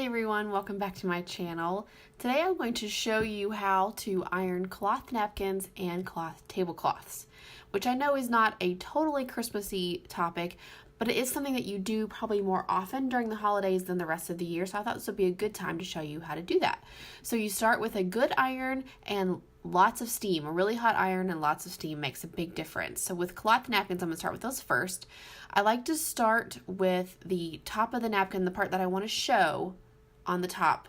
everyone, welcome back to my channel. Today I'm going to show you how to iron cloth napkins and cloth tablecloths, which I know is not a totally Christmassy topic, but it is something that you do probably more often during the holidays than the rest of the year, so I thought this would be a good time to show you how to do that. So you start with a good iron and lots of steam. A really hot iron and lots of steam makes a big difference. So with cloth napkins, I'm going to start with those first. I like to start with the top of the napkin, the part that I want to show on the top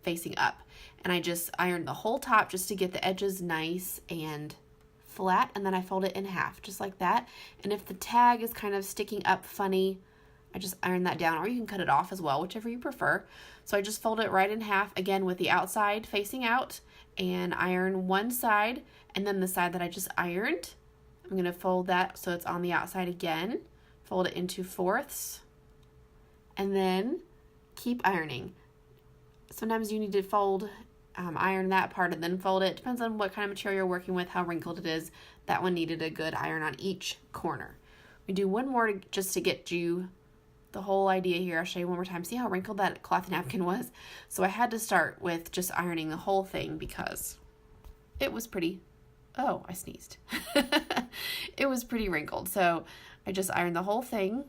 facing up. And I just iron the whole top just to get the edges nice and flat, and then I fold it in half just like that. And if the tag is kind of sticking up funny, I just iron that down, or you can cut it off as well, whichever you prefer. So I just fold it right in half, again with the outside facing out, and iron one side, and then the side that I just ironed, I'm going to fold that so it's on the outside again, fold it into fourths, and then keep ironing. Sometimes you need to fold, iron that part and then fold it. Depends on what kind of material you're working with, how wrinkled it is. That one needed a good iron on each corner. We do one more just to get you the whole idea here. I'll show you one more time. See how wrinkled that cloth napkin was? So I had to start with just ironing the whole thing because it was pretty, oh, I sneezed. It was pretty wrinkled. So I just ironed the whole thing,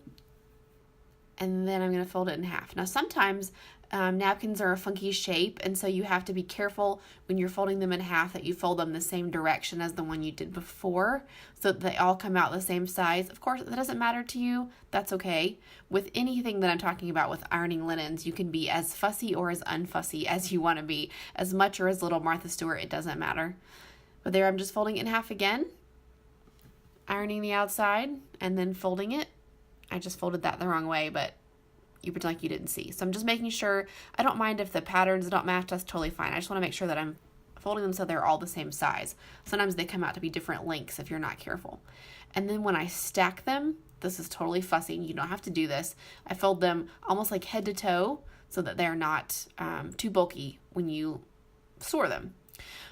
and then I'm going to fold it in half. Now sometimes napkins are a funky shape, and so you have to be careful when you're folding them in half that you fold them the same direction as the one you did before so that they all come out the same size. Of course, if that doesn't matter to you, that's okay. With anything that I'm talking about with ironing linens, you can be as fussy or as unfussy as you want to be, as much or as little. Martha Stewart, it doesn't matter. But there, I'm just folding it in half again, ironing the outside, and then folding it. I just folded that the wrong way, but you pretend like you didn't see. So I'm just making sure. I don't mind if the patterns don't match, that's totally fine. I just want to make sure that I'm folding them so they're all the same size. Sometimes they come out to be different lengths if you're not careful. And then when I stack them, this is totally fussy, you don't have to do this. I fold them almost like head to toe so that they're not too bulky when you store them.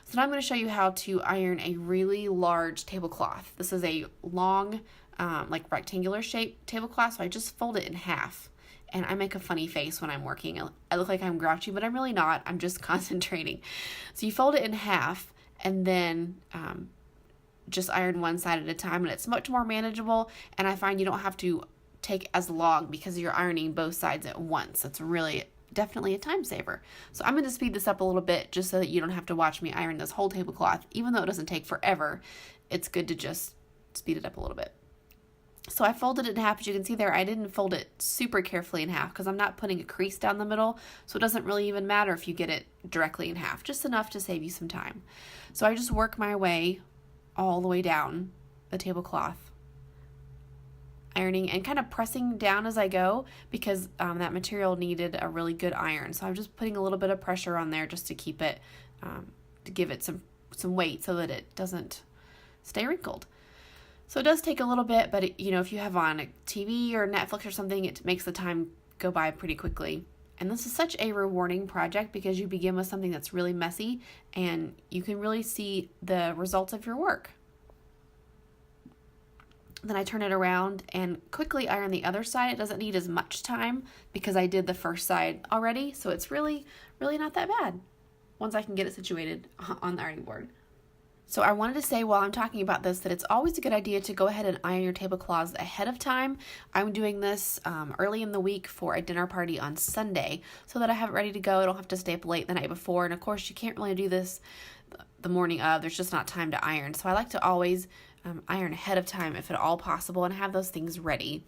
So now I'm going to show you how to iron a really large tablecloth. This is a long, like rectangular shaped tablecloth, so I just fold it in half. And I make a funny face when I'm working. I look like I'm grouchy, but I'm really not. I'm just concentrating. So you fold it in half, and then just iron one side at a time, and it's much more manageable. And I find you don't have to take as long because you're ironing both sides at once. It's really definitely a time saver. So I'm going to speed this up a little bit just so that you don't have to watch me iron this whole tablecloth. Even though it doesn't take forever, it's good to just speed it up a little bit. So I folded it in half. As you can see there, I didn't fold it super carefully in half because I'm not putting a crease down the middle, so it doesn't really even matter if you get it directly in half, just enough to save you some time. So I just work my way all the way down the tablecloth, ironing and kind of pressing down as I go because that material needed a really good iron. So I'm just putting a little bit of pressure on there just to keep it, to give it some weight so that it doesn't stay wrinkled. So it does take a little bit, but if you have on a TV or Netflix or something, it makes the time go by pretty quickly. And this is such a rewarding project because you begin with something that's really messy and you can really see the results of your work. Then I turn it around and quickly iron the other side. It doesn't need as much time because I did the first side already, so it's really, really not that bad once I can get it situated on the ironing board. So I wanted to say while I'm talking about this that it's always a good idea to go ahead and iron your tablecloths ahead of time. I'm doing this early in the week for a dinner party on Sunday so that I have it ready to go. I don't have to stay up late the night before, and of course you can't really do this the morning of. There's just not time to iron. So I like to always iron ahead of time if at all possible and have those things ready.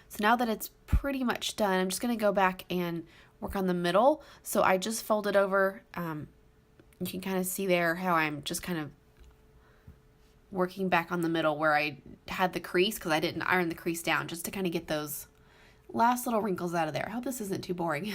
So now that it's pretty much done, I'm just going to go back and work on the middle. So I just fold it over. You can kind of see there how I'm just kind of working back on the middle where I had the crease because I didn't iron the crease down just to kind of get those last little wrinkles out of there. I hope this isn't too boring.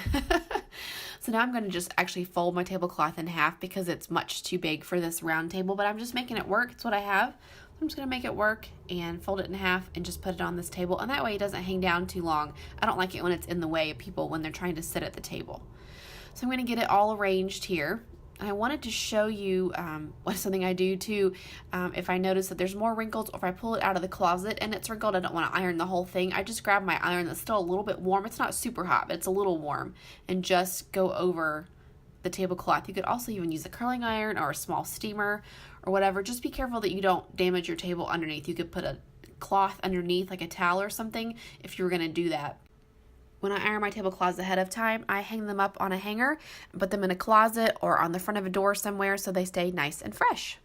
So now I'm going to just actually fold my tablecloth in half because it's much too big for this round table, but I'm just making it work. It's what I have. I'm just going to make it work and fold it in half and just put it on this table. And that way it doesn't hang down too long. I don't like it when it's in the way of people when they're trying to sit at the table. So I'm going to get it all arranged here. And I wanted to show you what's something I do too. If I notice that there's more wrinkles, or if I pull it out of the closet and it's wrinkled, I don't want to iron the whole thing. I just grab my iron that's still a little bit warm. It's not super hot, but it's a little warm, and just go over the tablecloth. You could also even use a curling iron or a small steamer or whatever. Just be careful that you don't damage your table underneath. You could put a cloth underneath, like a towel or something, if you were going to do that. When I iron my tablecloths ahead of time, I hang them up on a hanger and put them in a closet or on the front of a door somewhere so they stay nice and fresh.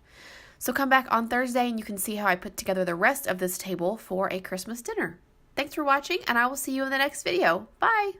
So come back on Thursday and you can see how I put together the rest of this table for a Christmas dinner. Thanks for watching, and I will see you in the next video. Bye!